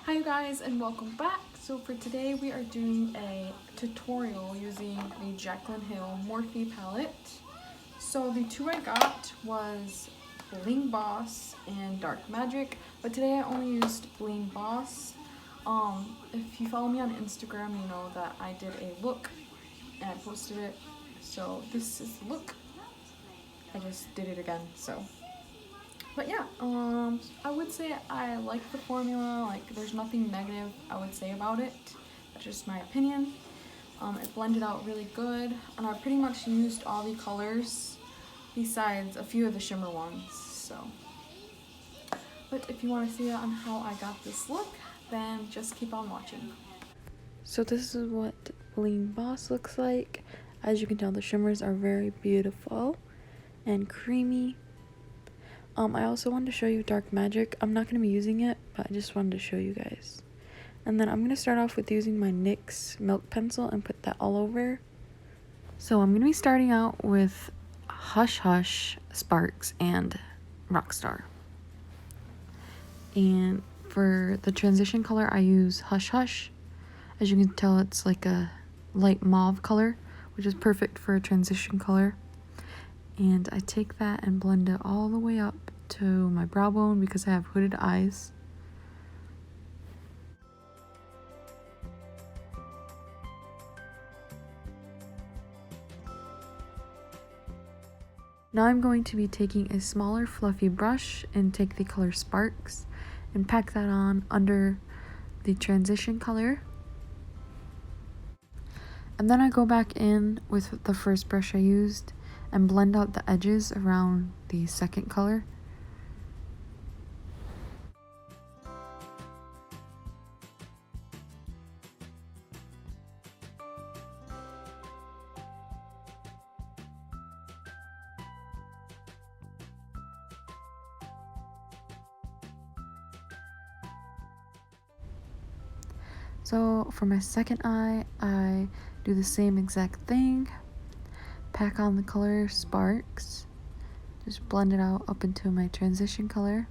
Hi you guys and welcome back. So for today we are doing a tutorial using the Jaclyn Morphe palette. So the two I got was Bling Boss and Dark Magic, but today I only used Bling Boss. If you follow me on Instagram, you know that I did a look and I posted it. So this is the look. I just did it again, so. But yeah, I would say I like the formula. Like, there's nothing negative I would say about it. That's just my opinion. It blended out really good, and I pretty much used all the colors besides a few of the shimmer ones. So, but if you want to see on how I got this look, then just keep on watching. So this is what Bling Boss looks like. As you can tell, the shimmers are very beautiful and creamy. I also wanted to show you Dark Magic. I'm not going to be using it, but I just wanted to show you guys. And then I'm going to start off with using my NYX Milk Pencil and put that all over. So I'm going to be starting out with Hush Hush, Sparks, and Rockstar. And for the transition color, I use Hush Hush. As you can tell, it's like a light mauve color, which is perfect for a transition color. And I take that and blend it all the way up to my brow bone because I have hooded eyes. Now I'm going to be taking a smaller fluffy brush and take the color Sparks and pack that on under the transition color. And then I go back in with the first brush I used and blend out the edges around the second color. So for my second eye, I do the same exact thing. Pack on the color Sparks. Just blend it out up into my transition color.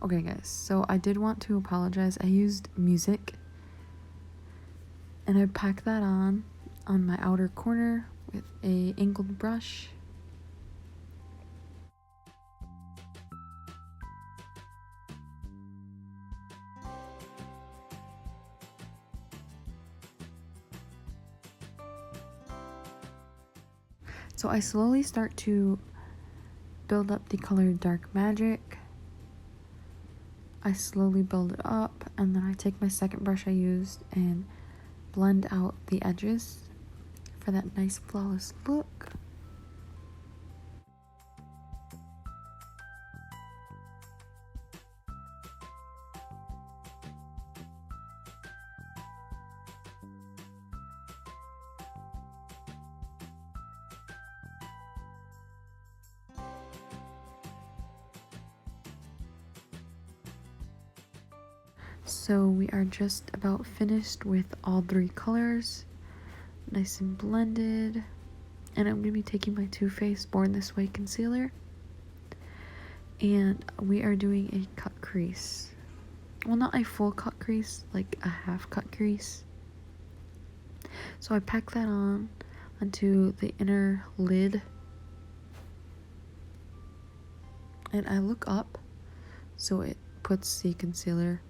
Okay guys, so I did want to apologize. I used music and I packed that on my outer corner with a angled brush. So I slowly start to build up the color Dark Magic. I slowly build it up, and then I take my second brush I used and blend out the edges for that nice flawless look. So we are just about finished with all three colors, nice and blended. And I'm going to be taking my Too Faced Born This Way concealer, and we are doing a cut crease. Well, not a full cut crease, like a half cut crease. So I pack that on onto the inner lid, and I look up so it puts the concealer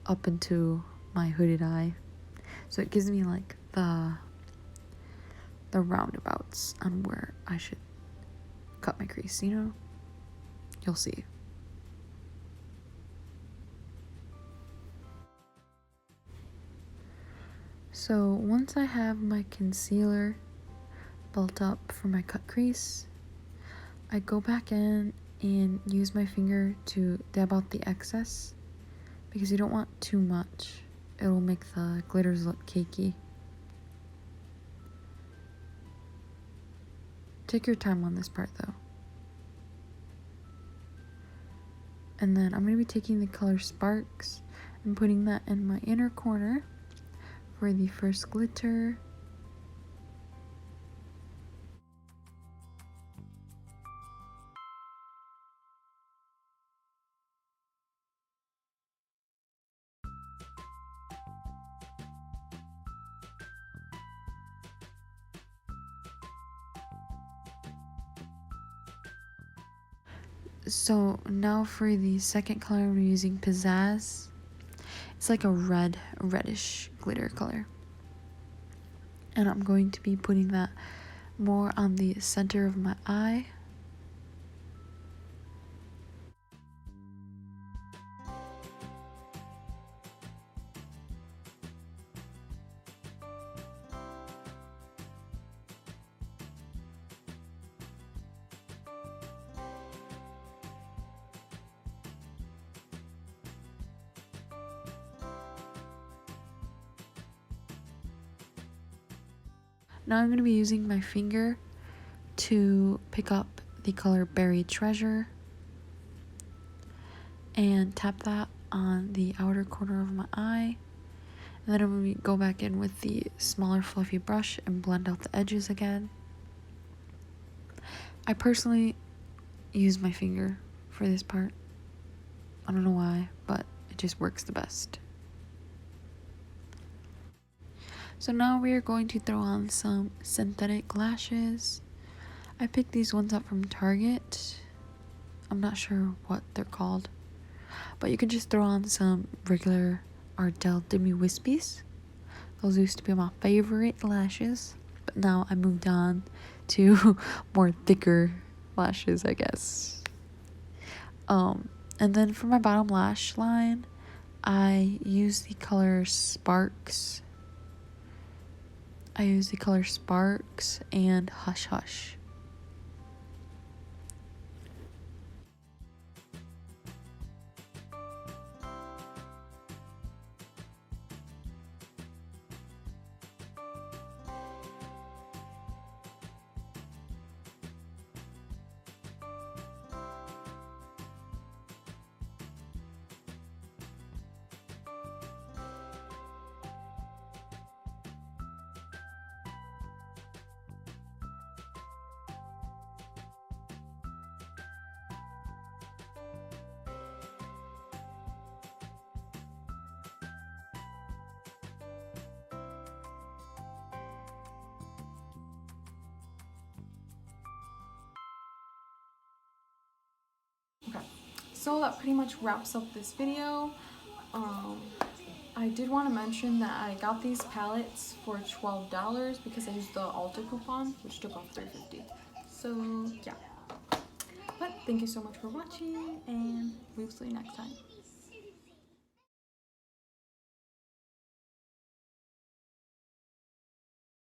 up into my hooded eye, so it gives me like the roundabouts on where I should cut my crease, you know? You'll see. So once I have my concealer built up for my cut crease, I go back in and use my finger to dab out the excess because you don't want too much. It'll make the glitters look cakey. Take your time on this part though. And then I'm going to be taking the color Sparks and putting that in my inner corner for the first glitter. So now for the second color, I'm using Pizzazz. It's like a reddish glitter color. And I'm going to be putting that more on the center of my eye. Now I'm going to be using my finger to pick up the color Buried Treasure and tap that on the outer corner of my eye. And then I'm going to go back in with the smaller fluffy brush and blend out the edges again. I personally use my finger for this part. I don't know why, but it just works the best. So now we are going to throw on some synthetic lashes. I picked these ones up from Target. I'm not sure what they're called, but you can just throw on some regular Ardell Demi Wispies. Those used to be my favorite lashes, but now I moved on to more thicker lashes, I guess. And then for my bottom lash line, I use the color Sparks. I use the color Sparks and Hush Hush. Okay, so that pretty much wraps up this video. I did want to mention that I got these palettes for $12 because I used the Ulta coupon, which took off $3.50. So yeah, but thank you so much for watching, and we'll see you next time.